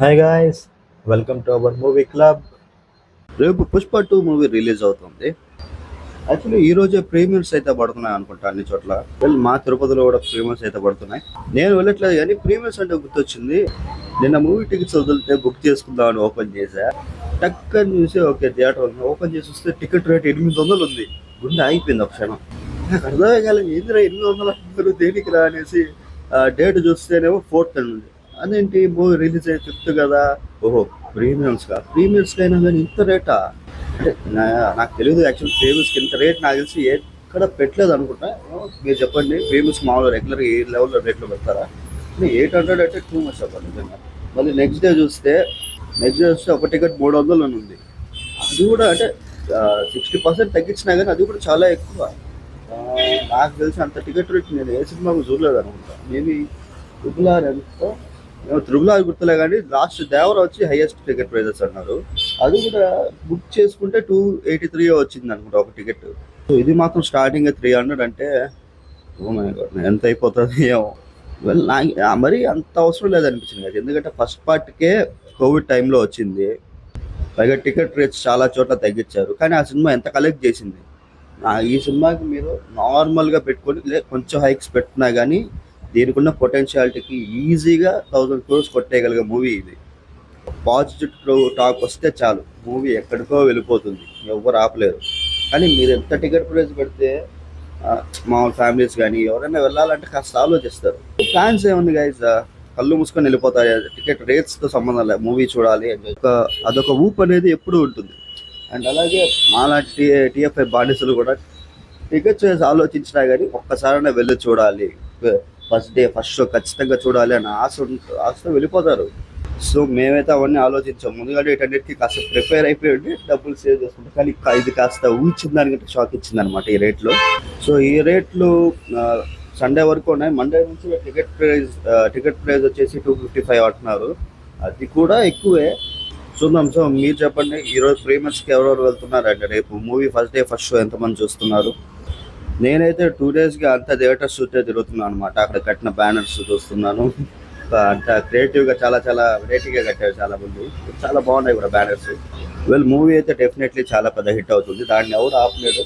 Hi guys, welcome to our movie club. రేపు Pushpa 2 movie release అవుతుంది. Actually ఈ రోజే ప్రీమియర్స్ అయితే పడుతున్నాయి అనుకుంటా అన్ని చోట్ల. మా తిరుపతిలో కూడా ప్రీమియర్స్ అయితే పడుతున్నాయి. నేను వెళ్ళట్లేదు కానీ ప్రీమియర్స్ అంటే గుర్తొచ్చింది. నిన్న మూవీ టికెట్స్ వదిలితే బుక్ చేసుకుందామని ఓపెన్ చేశా. టక్కని చూసి ఓకే థియేటర్ ఓపెన్ చేసి వస్తే టికెట్ రేట్ 800 ఉంది. గుండె ఆగిపోయింది ఒక క్షణం. నాకు అర్థమే కాలేదు, ఏందిరా 800 అంటారు దేనికి రా అనేసి డేట్ చూస్తేనేమో 4th ఉంది. అదేంటి మూవీ రిలీజ్ అయ్యి 5th కదా. ఓహో ప్రీమియర్స్కి అయినా కానీ ఇంత రేటా అంటే నాకు తెలియదు. యాక్చువల్ ప్రీమియర్స్కి ఇంత రేట్ నాకు తెలిసి ఎక్కడ పెట్టలేదు అనుకుంటా. మీరు చెప్పండి, ప్రీమియర్స్ మామూలు రెగ్యులర్ ఏ లెవెల్లో రేట్లో పెడతారా? 800 అంటే టూ మచ్ అవ్వాలి నిజంగా. మళ్ళీ నెక్స్ట్ డే చూస్తే ఒక టికెట్ 300 అని ఉంది. అది కూడా అంటే 60% తగ్గించినా కానీ అది కూడా చాలా ఎక్కువ. నాకు తెలిసి అంత టికెట్ రేట్ నేను ఏ సినిమాకు చూడలేదు అనుకుంటా. మేబీ ట్రిపుల్ ఎంతో త్రిబుల్ గుర్తులే కానీ లాస్ట్ దేవర వచ్చి హైయెస్ట్ టికెట్ ప్రైజెస్ అన్నారు. అది కూడా బుక్ చేసుకుంటే 283 వచ్చింది అనుకుంటా ఒక టికెట్. సో ఇది మాత్రం స్టార్టింగ్ 300 అంటే ఓ మై గాడ్ ఎంత అయిపోతుంది ఏమో. నాకు మరీ అంత అవసరం లేదనిపించింది కదా, ఎందుకంటే ఫస్ట్ పార్ట్కే కోవిడ్ టైంలో వచ్చింది. పైగా టికెట్ రేట్స్ చాలా చోట్ల తగ్గించారు, కానీ ఆ సినిమా ఎంత కలెక్ట్ చేసింది. ఈ సినిమాకి మీరు నార్మల్గా పెట్టుకొని కొంచెం హైక్స్ పెట్టినా కానీ దీనికి ఉన్న పొటెన్షియాలిటీకి ఈజీగా 1000 crores కొట్టేయగలిగే మూవీ ఇది. పాజిటివ్ టాక్ వస్తే చాలు, మూవీ ఎక్కడికో వెళ్ళిపోతుంది, ఎవరు ఆపలేరు. కానీ మీరు ఎంత టికెట్ ప్రైస్ పెడితే మామూలు ఫ్యామిలీస్ కానీ ఎవరైనా వెళ్ళాలంటే కాస్త ఆలోచిస్తారు. ఫ్యాన్స్ ఏముంది గైజ్, కళ్ళు మూసుకొని వెళ్ళిపోతారు. టికెట్ రేట్స్తో సంబంధం లేదు, మూవీ చూడాలి అదొక ఊపు అనేది ఎప్పుడూ ఉంటుంది. అండ్ అలాగే మాలాంటి టీఎఫ్ఐ బానిసలు కూడా టికెట్స్ వేసి ఆలోచించినా కానీ ఒక్కసారైనా వెళ్ళి చూడాలి, ఫస్ట్ షో ఖచ్చితంగా చూడాలి అని ఆశతో వెళ్ళిపోతారు. సో మేమైతే అవన్నీ ఆలోచించాం ముందుగానే. వీటన్నిటికీ కాస్త ప్రిపేర్ అయిపోయి డబ్బులు సేవ్ చేసుకుంటాం. కానీ ఇది కాస్త ఊహించిన దానికంటే షాక్ ఇచ్చింది అనమాట ఈ రేట్లో. సో ఈ రేట్లు సండే వరకు ఉన్నాయి. మండే నుంచి టికెట్ ప్రైస్ వచ్చేసి 255 అంటున్నారు. అది కూడా ఎక్కువే. చూద్దాం. సో మీరు చెప్పండి, ఈరోజు ప్రీమియర్స్కి ఎవరెవరు వెళ్తున్నారండి? రేపు మూవీ ఫస్ట్ షో ఎంతమంది చూస్తున్నారు? నేనైతే 2 daysగా అంత థియేటర్స్ చుట్టే తిరుగుతున్నాను అనమాట. అక్కడ కట్టిన బ్యానర్స్ చూస్తున్నాను. అంత క్రియేటివ్గా చాలా వెరైటీగా కట్టారు చాలా మంది. చాలా బాగున్నాయి కూడా బ్యానర్స్. మూవీ అయితే డెఫినెట్లీ చాలా పెద్ద హిట్ అవుతుంది, దాన్ని ఎవరు ఆపలేదు.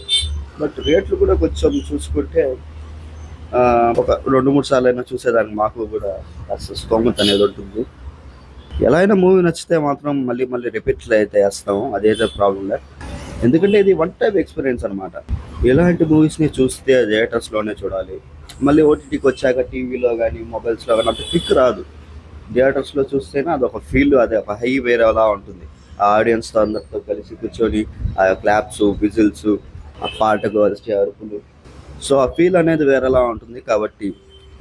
బట్ రేట్లు కూడా కొంచెం చూసుకుంటే ఒక 2-3 సార్లు అయినా చూసేదానికి మాకు కూడా కాస్త స్తోమత అనేది ఉంటుంది. ఎలా అయినా మూవీ నచ్చితే మాత్రం మళ్ళీ రిపీట్లు అయితే వేస్తాము, అదైతే ప్రాబ్లం లేదు. ఎందుకంటే ఇది వన్ టైప్ ఎక్స్పీరియన్స్ అనమాట. ఇలాంటి మూవీస్ని చూస్తే థియేటర్స్లోనే చూడాలి. మళ్ళీ ఓటీటీకి వచ్చాక టీవీలో కానీ మొబైల్స్లో కానీ అంత క్లిక్ రాదు. థియేటర్స్లో చూస్తేనే అదొక ఫీల్, అదే ఒక హై వేరేలా ఉంటుంది. ఆ ఆడియన్స్తో అందరితో కలిసి కూర్చొని ఆ క్లాప్స్, విజిల్స్, ఆ పాటకు వచ్చే అరుపులు, సో ఆ ఫీల్ అనేది వేరేలా ఉంటుంది. కాబట్టి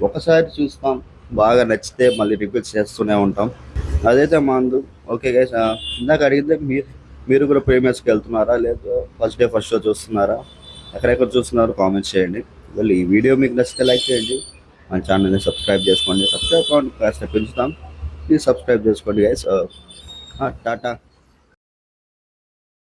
ఒకసారి చూస్తాం, బాగా నచ్చితే మళ్ళీ రిపీట్ చేస్తూనే ఉంటాం. అదైతే మందు. ఓకే గైస్, ఇందాక అడిగితే మీరు కూడా ప్రీమియర్స్కి వెళ్తున్నారా, లేదా ఫస్ట్ షో చూస్తున్నారా, ఎక్కడెక్కడ చూస్తున్నారు కామెంట్స్ చేయండి. ఈ వీడియో మీకు నచ్చితే లైక్ చేయండి, మన ఛానల్ని సబ్స్క్రైబ్ చేసుకోండి. సబ్స్క్రైబ్ కాస్ట్ పెంచుతాం, ప్లీజ్ సబ్స్క్రైబ్ చేసుకోండి గైస్. టాటా.